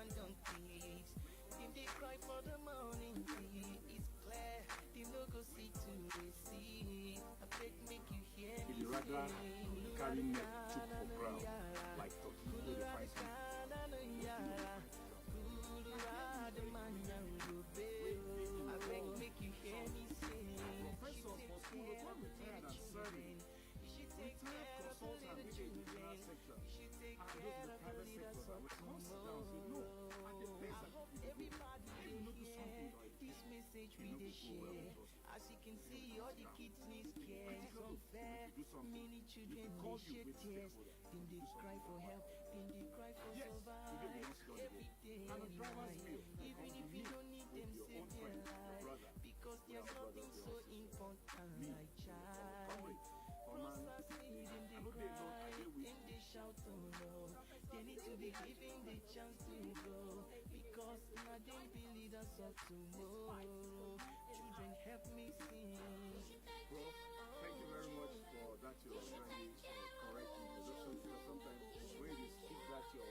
abandon kids. Them they cry for the morning tea. It's clear, they no go see to receive. I beg make you hear me. If you rather carry net took for ground, like turkey, where they find some. I beg make you hear me sing. Professor for school of one retired and serving. Retired consultant with the educational sector. And those in the private sector that will come sit down and say, no, at the best I hope you do something like this message we they share. As you can see, all the kids need care. Unfair, many children they shed tears. Then they cry for help, then they cry for survive. Every day and night, even if you don't need them, save their life. Because there's nothing so important like child. Process it and they cry, then they shout, oh no. They need to be given the chance to go. Because now they be leaders of tomorrow. Children, help me sing. Prof, thank you very much for that your very correct introduction, because sometimes when you speak that your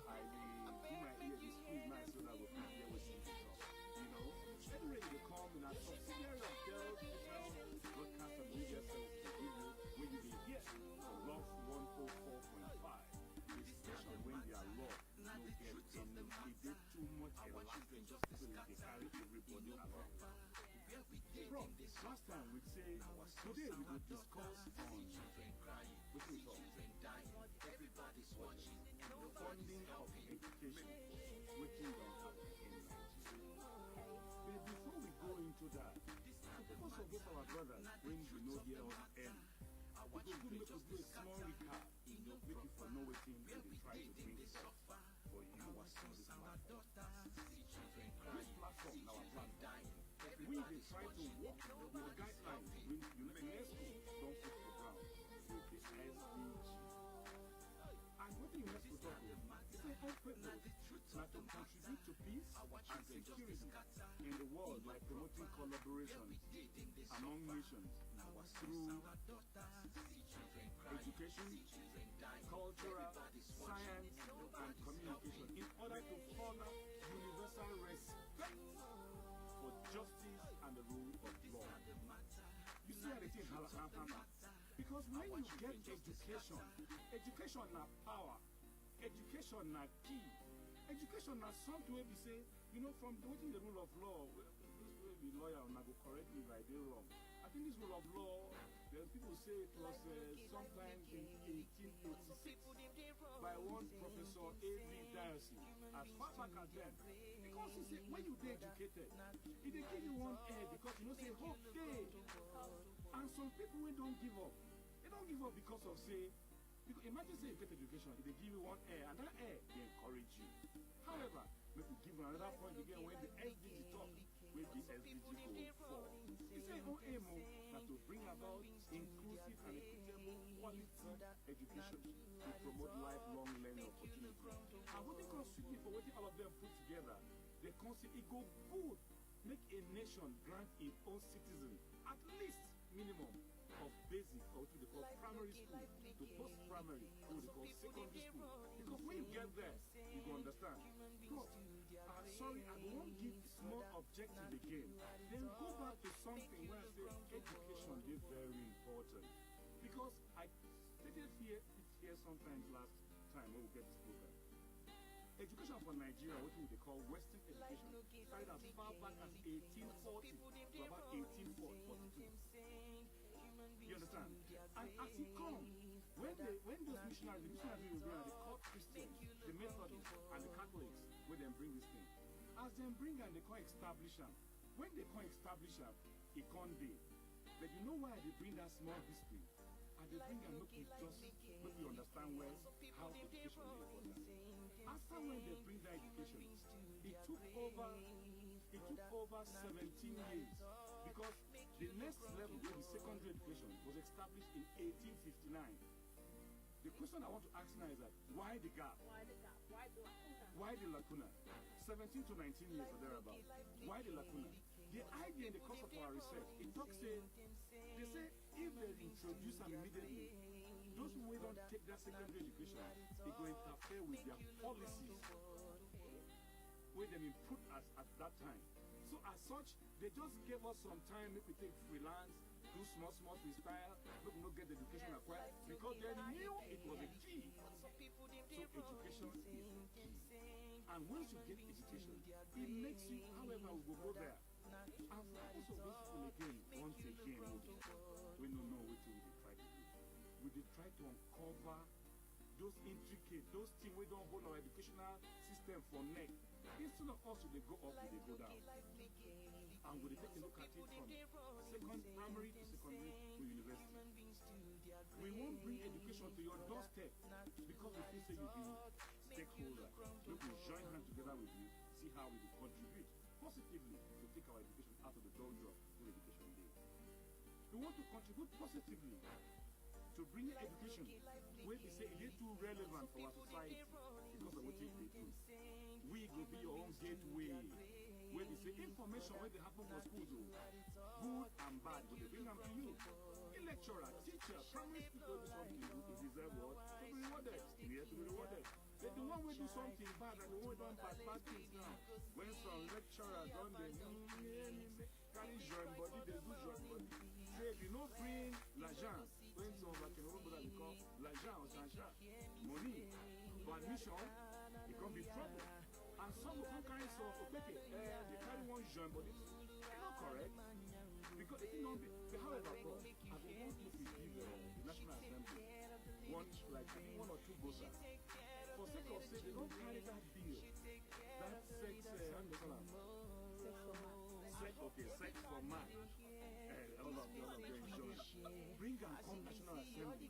I in my ear this squeeze my so that will be here with you to talk. You know, anyway they come in a subsidiary of Dell broadcast and media service to give you when you be here for Love 104.5. The station when they are low, no get any, they did too much electricity just so they carry everybody along. Bro, last time we'd say, today we will discuss on what we call everybody's watching the funding of education, waiting on in Nigeria. But before we go into that, because of those our brothers, when you know the end, we go make us do a small recap, make you for know what thing they try to bring for you what's on this platform. This platform, our platform, we they try to work with the guidelines when UNESCO don't put the ground with the SDG. And what the UNESCO talk about is an open that to contribute to peace and security in the world by promoting collaboration among nations through education, cultural, science, and communication in order to further universal respect for justice and the rule of law. You see how they say because when you get education, education na power, education na key, education na something where we say, you know, from within the rule of law, this way be lawyer and I go correct me if I do wrong. I think this rule of law, there people say it was sometime in 1886 by one Professor A.V. Diocese, as far back as then. Because you see, when you get educated, it they give you one air because you know say hope day. And some people when don't give up, they don't give up because of say, because imagine say you get education, they give you one air, and that air they encourage you. However, let me give you another point again when the SDG talk, when the SDG goal 4. He say no aim that to bring about inclusive and equitable quality education to promote lifelong learning opportunities. And what they consider for what all of them put together, they consider it go good, make a nation grant its own citizen at least minimum of basic or what they call primary school to post-primary or what they call secondary school. Because when you get there, you go understand. Bro, sorry, I won't give small objective again. Then go back to something where I say education is very important. Because I stated here sometimes last time when we get this program. Education for Nigeria, what they call Western education, started as far back as 1840 to about 1842. You understand? And as it comes, when those missionaries were there, they called Christians, the Methodists and the Catholics, when they bring this thing. As they bring and they can't establish them. When they can't establish them, it can't be. But you know why they bring that small history? And they bring and make you understand well how education is important. After when they bring that education, it took over 17 years because the next level of the secondary education was established in 1859. The question I want to ask now is that why the gap? Why the lacuna? 17 to 19 years or thereabout. Why the lacuna? The idea in the course of our research, it talks they say if they introduce them immediately, those who don't take that secondary education, they go interfere with their policies where they been put at that time. So as such, they just gave us some time, maybe take freelance, do small freestyle, maybe not get the education acquired, because they knew it was a key. So education is key. And once you get education, it makes you, however, we will go there. And for most of those people again, once again, we don't know what we will try to do. We will try to uncover those intricate, those things we don't hold our educational system for neck. Instead of us, they go up, they go down. And we take a look at it from second primary to secondary to university. We won't bring education to your doorstep because we feel say you be stakeholder. We will join hands together with you, see how we will contribute positively to take our education out of the doldrum to education day. We want to contribute positively to bring education where we say it is too relevant for our society because of what they do. We will be your own gateway where they say information where they happen for schools, good and bad, but they bring them to you. A lecturer, teacher, primary school do something good, it deserves what? To be rewarded. Yes, to be rewarded. They're the one who do something bad and the one who don't bad things now. When some lecturers don't they carry join body, they do join body. Say if you know free l'argent, when some like in Europe that we call l'argent or chancha, money for admission, it can be trouble. And some of them carry some for they carry one join body. It's not correct. Because it don't be, however, bro, as we want to give the National Assembly one, like one or two bosses, for sake of say, they don't carry that bill, that sex, sex for man, all of them join. Bring and come National Assembly.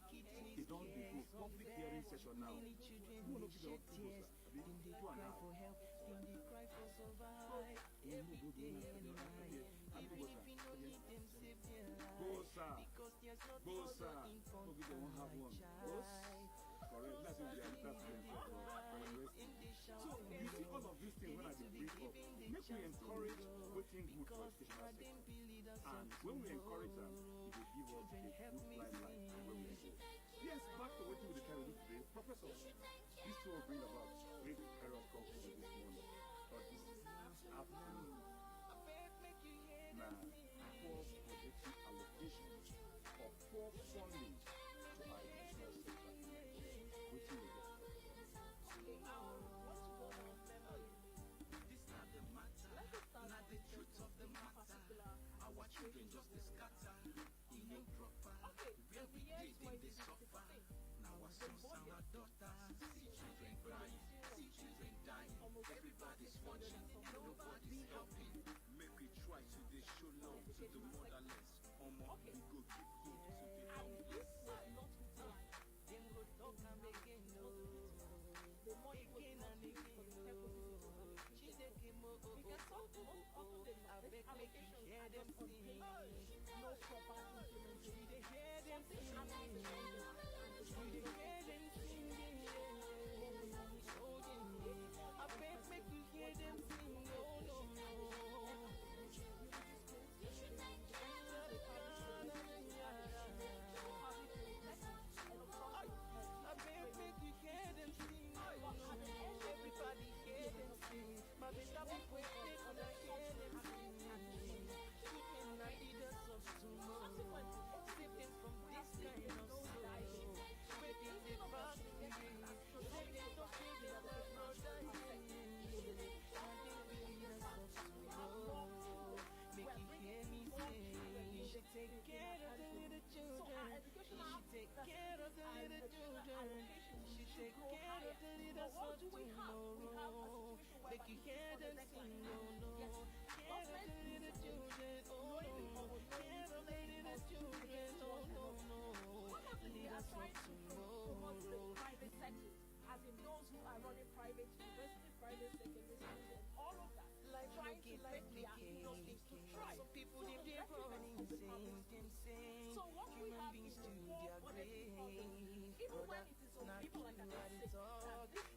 They don't do public hearing session now. Who will not give the up to bosses? They do and now. Bosa. Maybe they won't have one. Correct. That's if they are little friends So you see all of these things when I bring up. Make we encourage waiting good for educational sector. And when we encourage them, it will give us a good lifeline when we go. Yes, back to what we try to do today. Professor, this will bring about great errors conflict this morning. But this afternoon. Now, poor projected allocation of poor funding to our educational sector. Which will get not the truth of the matter. Our children just scatter. In no proper. Where we did they suffer. Now our sons and our daughters. See children crying. See children dying. Everybody's watching. Nobody's helping. Make we try to show love to the motherless. We go keep hope to the homeless. Them go talk and again, no. The more you again and again, no. I beg make you hear them sing. No proper implementation. They hear them sing. They hear them singing. I beg make you hear them sing. Oh no. I beg make you hear them sing. Everybody hear them sing. My better people stay on the hear them sing. Children are leaders of tomorrow. Save them from this kind of sorrow. Where they live back to me. Save them from feeling of the brother. And they be leaders of tomorrow. Make you hear me say, you should take care of the little children. You should take care of the little children. You should take care of the leaders of tomorrow. Make you hear them sing, oh no. Care of the little children, oh no. Care of the little children, oh no. Leaders of tomorrow. Private sector, as in those who are running private universities, private secondary schools, and all of that. Trying to let their industries to try. So people they running sing. So what we have is the poor budgeting problem. Even when it is on people like that,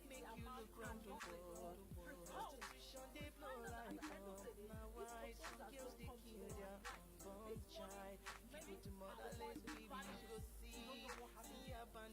make you look round the world. Prostitution they blow like up. Now why some girls they kill their unborn child. Give it to motherless babies, go see abandoned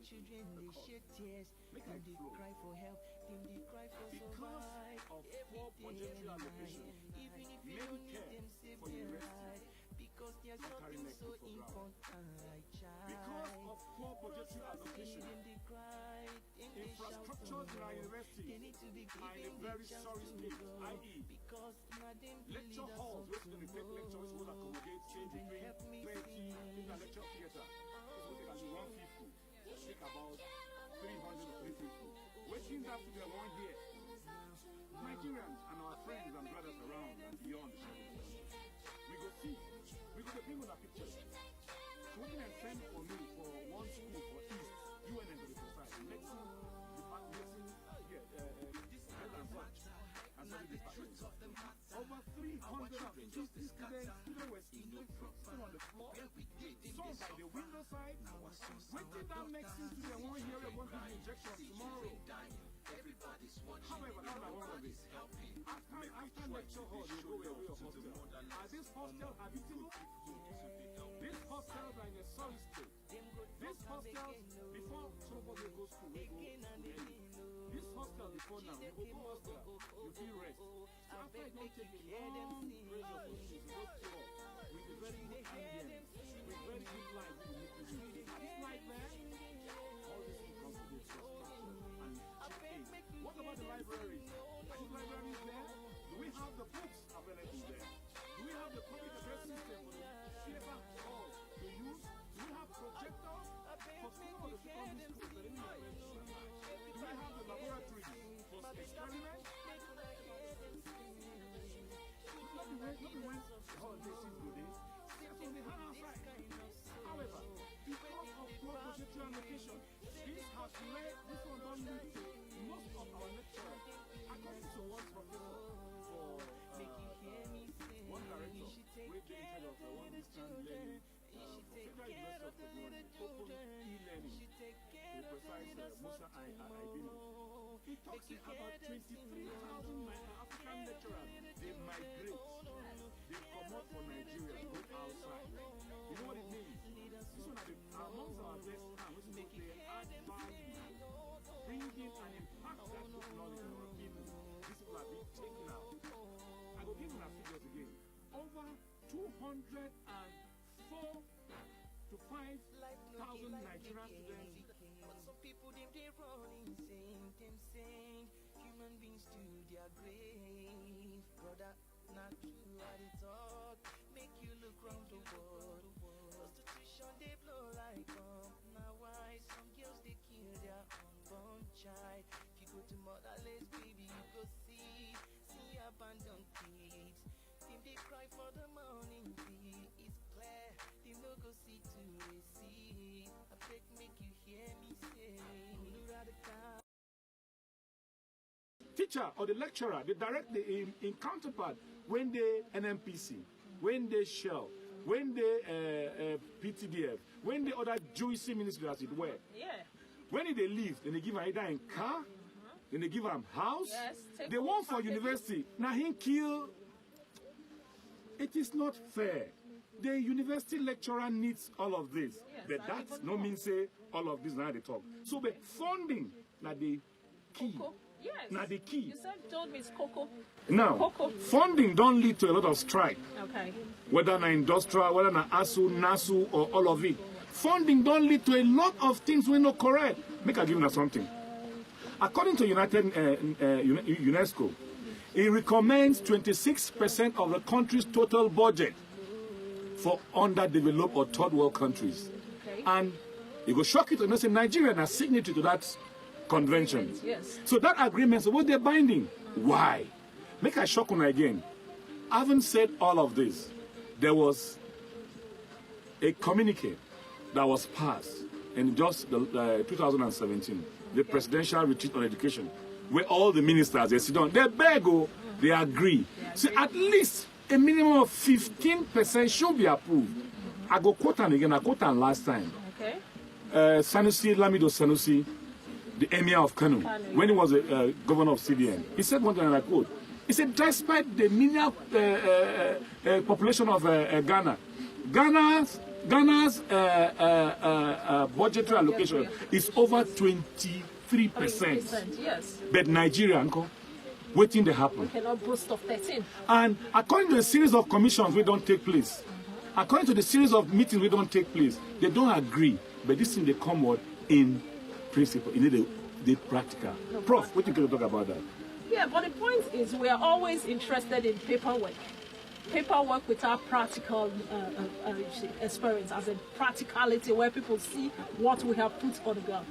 children they shed tears. Make Them it they flow. cry for help. Them they cry for Because survive. of poor Every budgetary day and allocation, night. Even if you many don't need care them, save for their university life. Because there's and carry nothing next so for ground. important like child. Because of poor budgetary allocation, Them they cry. Them they shout for infrastructures in our help. universities They need to be are in a given the very chance sorry to state, grow. i.e., Because now them the lecture leaders halls, of which going to take lecture, which will accommodate say Children, between help me 20 sing. in the lecture theater. It's going to take 150. Take about 300 or 350. Waiting that to be along here. Nigerians and our friends and brothers around and beyond the shadows. We go see. We go to bring on a picture. Working and send for me for one school for East, UNN to be precise. Medicine department, health and such. And study department. Over 350 students were sleeping on the floor. Some by the window side. Waiting down next to the one here, they want to do injection tomorrow. However, now that one of it. After lecture hall, you go away a hostel. Are this hostel habitable? This hostels are in a solid state. This hostels, before somebody goes to school, we go to this hostel before now, you go to hostel, you feel rest. So after it don't take a long period of procedure, you go floor with a very good ambience, with very good light you need to do. This light there, all this will contribute to structure and change. What about the libraries? Are the libraries there? Do we have the books available there? Do we have the public address system for the paper hall to use? Do we have projectors for some of the secondary schools that didn't have any? Do we have the laboratories for experiments? Not the when the holiday season go there. That's on the hard side. However, because of poor budgetary allocation, this has led, this one don't lead to most of our lecturers, according to one professor for one director, we've been in charge of one distance learning for Federal University of Technology, open e-learning, to be precise, Musa Aidini. He talks about 23,000 African lecturers. They migrate. They come out from Nigeria, go outside. You know what it means? This one are amongst our best hands, which is they add value, bringing and impact that technology on our people. These people are being taken out. I will give you our figures again. Over 204 to 5,000 Nigerian students. But some people they run insane, them saying human beings to their grave. Brother, not true how they talk. Make you look round the world. Prostitution they blow like bomb. Now why some girls they kill their unborn child? If you go to motherless baby, you go see abandoned kids. Them they cry for the morning tea. It's clear, they no go see to receive. I beg make you hear me say, Teacher or the lecturer, they direct the in counterpart when they NMPC, when they Shell, when they PTDF, when the other Jewish ministry as it were. Yeah. When they leave, then they give them either in car, then they give them house. Yes, they want for university. Now he kill. It is not fair. The university lecturer needs all of this. Yes, but that's no mean say all of this now they talk. So the funding now the key. Cocoa. Yes. Now the key. You said told me it's cocoa. Now Cocoa. funding don't lead to a lot of strike. Okay. Whether na industrial, whether na ASU, NASU, or all of it. Funding don't lead to a lot of things we not correct. Make I give you something. According to UNESCO, it recommends 26% of the country's total budget for underdeveloped or third world countries. Okay. And you go shock it and say Nigeria has signatory to that convention. Yes. So that agreement, so what they're binding. Why? Make I shock on again. Having said all of this, there was a communique that was passed in just 2017, the presidential retreat on education, where all the ministers they sit down, they beg, they agree. So at least a minimum of 15% should be approved. I go quote and again, I quote and last time. Okay. Sanusi, Lamido Sanusi, the emir of Kano, when he was a governor of CBN, he said one thing and I quote, he said, despite the minimal population of Ghana, Ghana's Ghana's budgetary allocation is over 23%. 3%, yes. But Nigeria, uncle, waiting to happen. We cannot boast of 13. And according to the series of commissions we don't take place, according to the series of meetings we don't take place, they don't agree. But this thing they come out in principle, in the practical. Prof, what you can talk about that? Yeah, but the point is we are always interested in paperwork. Paperwork without practical experience, as a practicality where people see what we have put on the ground.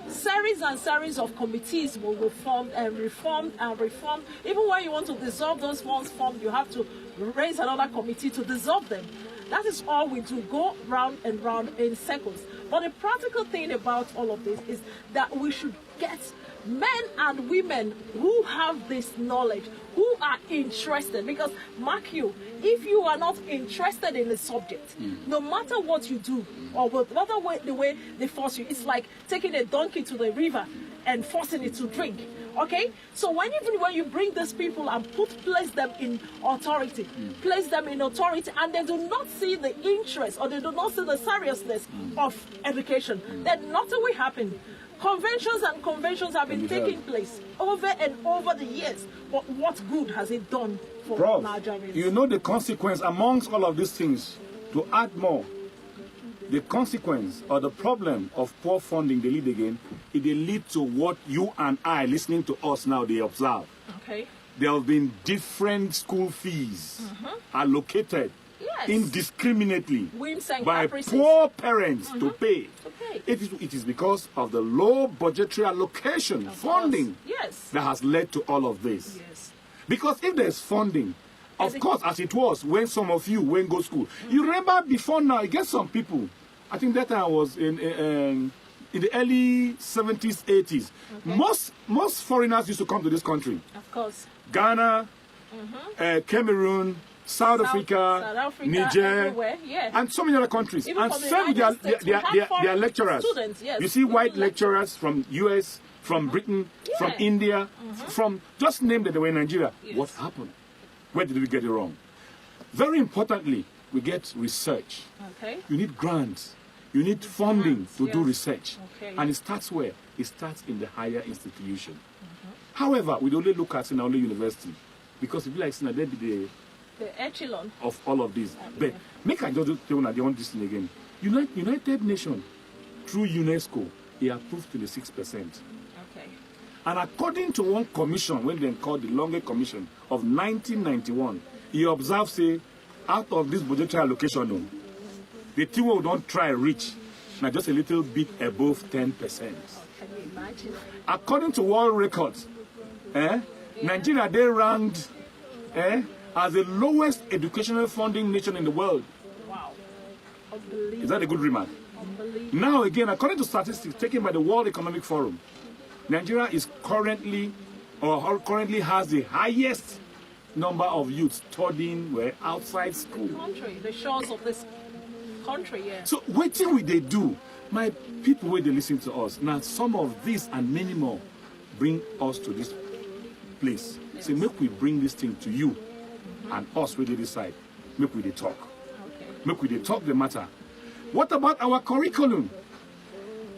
Series and series of committees will be formed and reformed and reformed. Even when you want to dissolve those ones formed, you have to raise another committee to dissolve them. That is all we do, go round and round in circles. But the practical thing about all of this is that we should get men and women who have this knowledge, who are interested. Because, mark you, if you are not interested in the subject, no matter what you do, or whatever the way they force you, it's like taking a donkey to the river and forcing it to drink. Okay? So even when you bring these people and place them in authority, and they do not see the interest or they do not see the seriousness of education, then nothing will happen. Conventions have been taking place over and over the years. But what good has it done for Prof, Nigerians? you know the consequence amongst all of these things, to add more, the consequence or the problem of poor funding they lead again, it will lead to what you and I listening to us now they observe. Okay. There have been different school fees allocated indiscriminately by poor parents to pay. It is because of the low budgetary allocation funding that has led to all of this. Yes. Because if there's funding, of course, as it was when some of you went to school, you remember before now, you get some people, I think that time was in the early 70s, 80s. Most foreigners used to come to this country. Of course. Ghana, Cameroon, South Africa, Niger, and so many other countries. Even and from the some of United their lecturers. Students, yes. You see white lecturers from US, from Britain, from India, from, just name that they were in Nigeria. Yes. What happened? Where did we get it wrong? Very importantly, we get research. Okay. You need grants. You need funding to do research. Okay. And it starts where? It starts in the higher institution. However, we only look at only university. Because if you like, they be the echelon of all of this. But make I just tell you, I don't want this thing again. United Nations, through UNESCO, they approved 26%. Okay. And according to one commission, when they called the Longer Commission of 1991, he observed, say, out of this budgetary allocation, the team will don't try reach, now just a little bit above 10%. Can you imagine? According to world records, Nigeria, they ranked as the lowest educational funding nation in the world. Wow. Unbelievable. Is that a good remark? Unbelievable. Now again, according to statistics taken by the World Economic Forum, Nigeria is currently has the highest number of youths studying outside school. The shores of this country, yeah. So what will they do? My people, where they listen to us, now some of this and many more bring us to this place. Say, make we bring this thing to you and us where they decide. Make we they talk. Okay. Make we they talk the matter. What about our curriculum?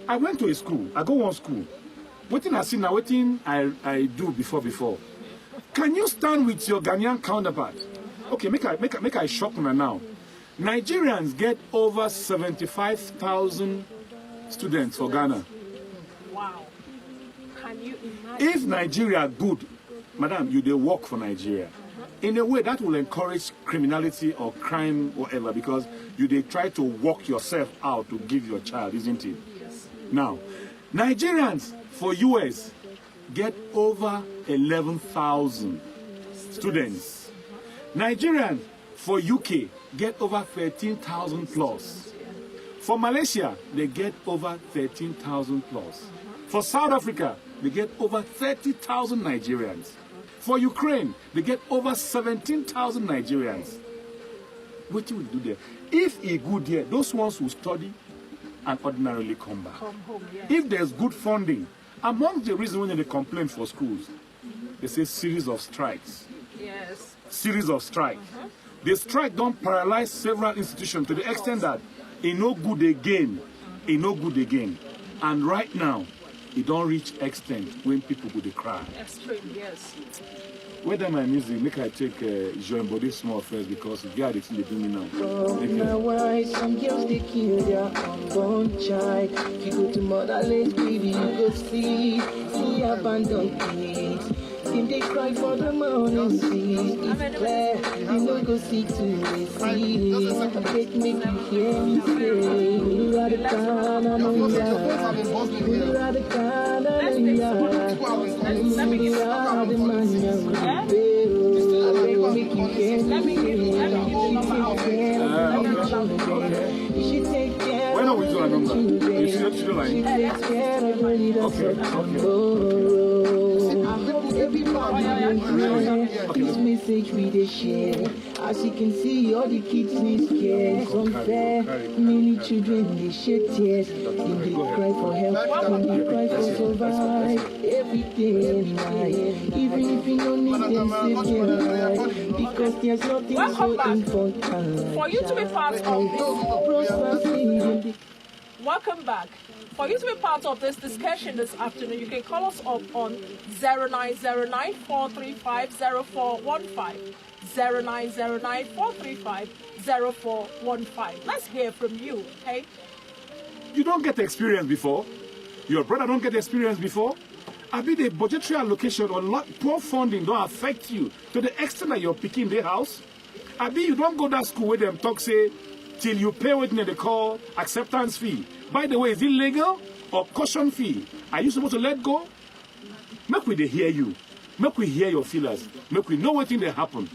I went to a school. I go one school. What thing I see now, what thing I do before. Can you stand with your Ghanaian counterpart? Okay, make I shock you now. Nigerians get over 75,000 students for Ghana. Wow. Can you imagine? If Nigeria good, madam, you they work for Nigeria. In a way that will encourage criminality or crime, whatever, because you they try to work yourself out to give your child, isn't it? Yes. Now, Nigerians for US get over 11,000 students. Nigerians for UK get over 13,000 plus. For Malaysia, they get over 13,000 plus. For South Africa, they get over 30,000 Nigerians. For Ukraine, they get over 17,000 Nigerians. What will you do there? If he good there, those ones who study and ordinarily come back. Come home, yes. If there's good funding, among the reasons when they complain for schools, they say series of strikes. Yes. Series of strikes. The strike don't paralyze several institutions to the extent that It no good again. It no good again. And right now, it don't reach extent when people go to cry. Extreme, yes. Whether my music, make I take Join Body small first because the guy they do me now. Now why some girls they kill their unborn child. If you go to motherless baby, you go see abandoned kids. Then they cry for the morning seas. It's clear, you no go see to the sea. Take me to hear me say, you are the kind of you are the kind of you are the man you when are we doing a number? You see that line? This message we dey share. As you can see, all the kids need care. It's unfair. Many children they shed tears. Then they cry for help. Then they cry for survive. Every day and night. Even if you don't need them, save their life. Because there's nothing so important. For you to be part of this, welcome back. For you to be part of this discussion this afternoon, you can call us up on 0909 435 0415. 0909 435 0415. Let's hear from you, okay? You don't get experience before. Your brother don't get experience before. I mean, the budgetary allocation or poor funding don't affect you to the extent that you're picking the house. I mean, you don't go to that school where them talk say till you pay what they call acceptance fee. By the way, is it legal or caution fee? Are you supposed to let go? Make we they hear you. Make we hear your feelers. Make we know what thing they happen.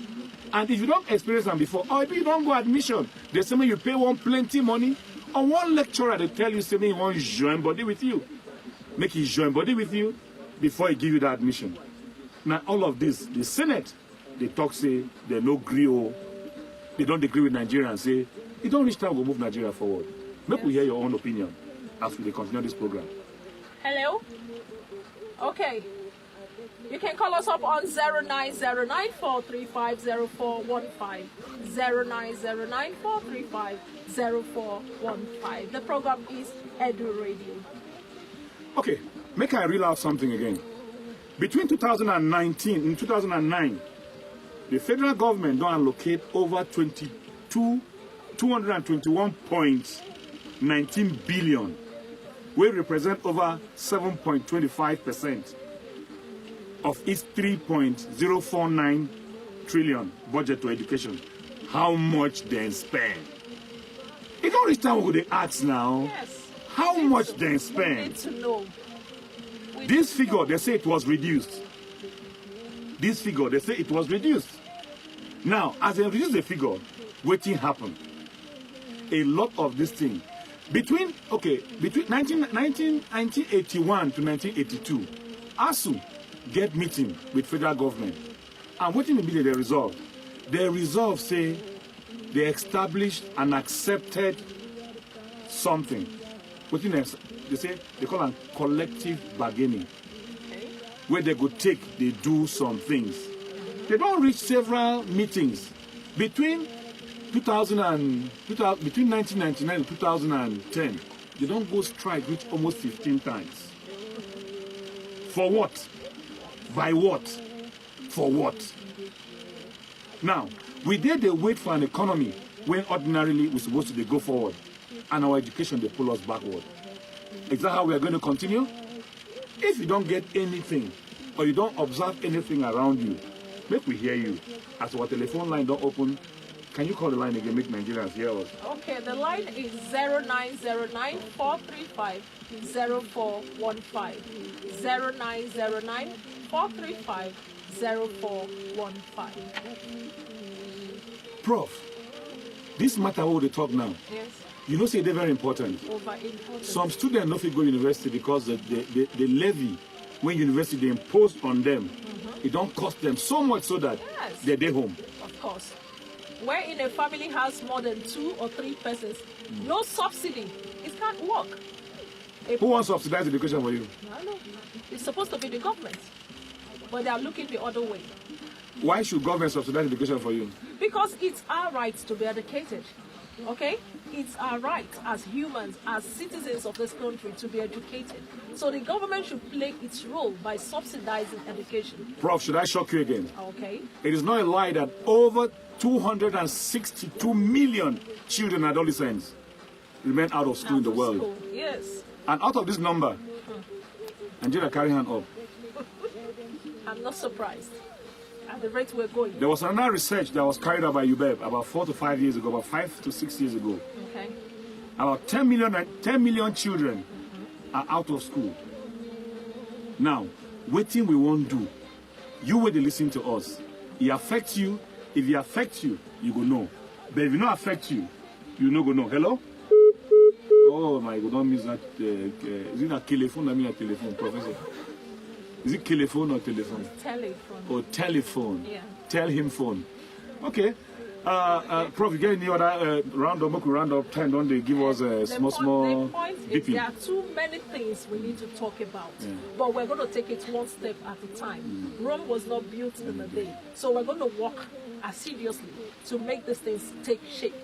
And if you don't experience them before, or if you don't go admission, they say you pay one plenty money, or one lecturer they tell you say he want to join body with you. Make he join body with you before he give you the admission. Now all of this, the Senate, they talk say they no agree or they don't agree with Nigerians, say it don't reach time to move Nigeria forward. Make we hear your own opinion as we continue this program. Hello? Okay. You can call us up on 0909 435 0415. 0909 435 0415. The program is Edu Radio. Okay, make I reel out something again. Between 2019 and 2009, the federal government don't allocate over 221.19 billion, which represent over 7.25% of its 3.049 trillion budget to education. How much they spend? It don't reach time we ask now. Yes. How much they spend? We need to know. This figure, they say it was reduced. This figure, they say it was reduced. Now, as they reduce the figure, what thing happened? A lot of this thing. Between 1981 to 1982, ASU get meeting with federal government. And what in the meeting they resolved? They resolved, say, they established and accepted something. What in they say? They call it collective bargaining. Okay. Where they go take, they do some things. They don't reach several meetings. Between 1999 and 2010, they don't go strike reach almost 15 times. For what? By what? For what? Now, we did the wait for an economy when ordinarily we're supposed to go forward, and our education they pull us backward. Is that how we are going to continue? If you don't get anything, or you don't observe anything around you, make we hear you. As our telephone line don't open, can you call the line again, make Nigerians hear us? Okay, the line is 0909 435 0415. 0909 435 0415. Prof, this matter what they talk now, Yes. you know say they're very important. Over important. Some students no fit go university because the levy when university they impose on them, it don't cost them so much so that Yes. they're home. Of course. Where in a family has more than 2 or 3 persons, no subsidy, it can't work. Who wants to subsidize education for you? I know. It's supposed to be the government, but they are looking the other way. Why should government subsidize education for you? Because it's our right to be educated, okay? it's our right as humans, as citizens of this country, to be educated. So the government should play its role by subsidizing education. Prof, should I shock you again? Okay. It is not a lie that over 262 million children and adolescents remain out of school in the world. School. Yes. And out of this number, Angela, carry hand up. I'm not surprised at the rate we're going. There was another research that was carried out by UBEB about 4 to 5 years ago, about 5 to 6 years ago. Okay. About 10 million children are out of school. Now, waiting we won't do. You will listen to us. It affects you. If it affects you, you will know. But if it not affect you, you no go know. Hello? Oh my God, don't miss that. Is it a telephone? I mean a telephone, Professor. Is it telephone or telephone? Telephone. Oh, telephone. Yeah. Tell him phone. Okay. Prof, you get any other round up time, don't they give us a small The point is beeping? there are too many things we need to talk about, but we're going to take it one step at a time. Rome was not built in a day, so we're going to work assiduously to make these things take shape.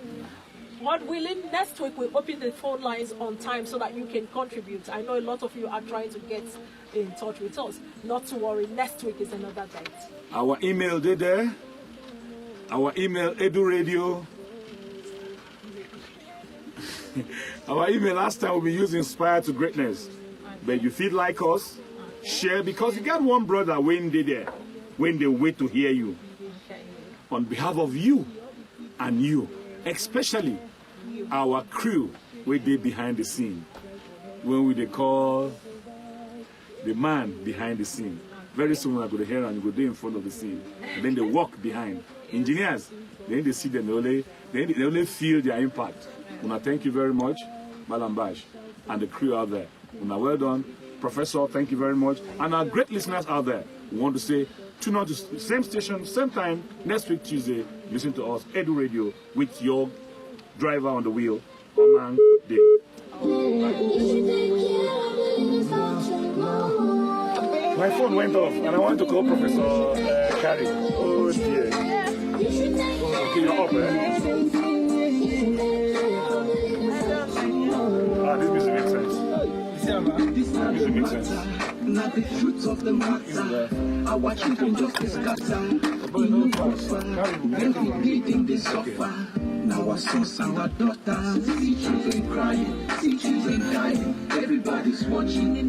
God willing, next week we'll open the phone lines on time so that you can contribute. I know a lot of you are trying to get in touch with us. Not to worry, next week is another date. Our email, they there. Our email, eduradio. Our email last time we used Inspire to Greatness. But you feel like us, share, because you got one brother when they there, when they wait to hear you. Okay. On behalf of you and you, especially our crew, where they behind the scene. When we they call the man behind the scene. Very soon we're going to hear and you go there in front of the scene. And then they walk behind. Engineers, then they see them, they only feel their impact. Una, thank you very much, Malam Bash, and the crew out there. Una, well done. Professor, thank you very much. And our great listeners out there, we want to say, tune on to the same station, same time, next week Tuesday, listen to us, Edu Radio, with your driver on the wheel, Oman Day. My phone went off, and I wanted to call Professor Carey. Oh dear. Okay, you're up, eh? This music makes sense. This music makes sense. Not the truth of the matter. Our children just discuss them. Then we bleeding, they suffer. Now our sons and our daughters see children crying, see children dying. Everybody's watching.